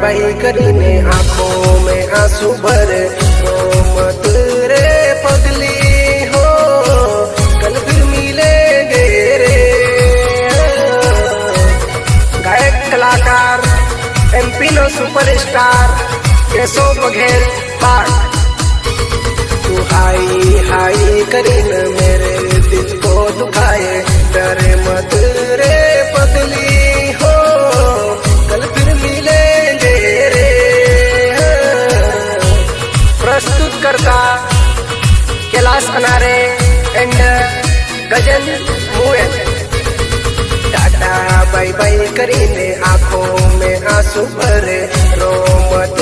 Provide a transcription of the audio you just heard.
बाई करीने आंखों में आंसू भरे, रो मत रे पगली हो, कल फिर मिलेंगे रे। गायक कलाकार एमपी नो सुपरस्टार केशव बघेल पाठ। तू हाई हाई करीन मेरे दिल को दुखाए, डरे मत रे पगली हो, कल फिर मिलेंगे रे। प्रस्तुत करता कैलाश अनारे एंड गजन मुएल। टाटा बाई बाई करीने आंखों में आंसू भरे, रो मत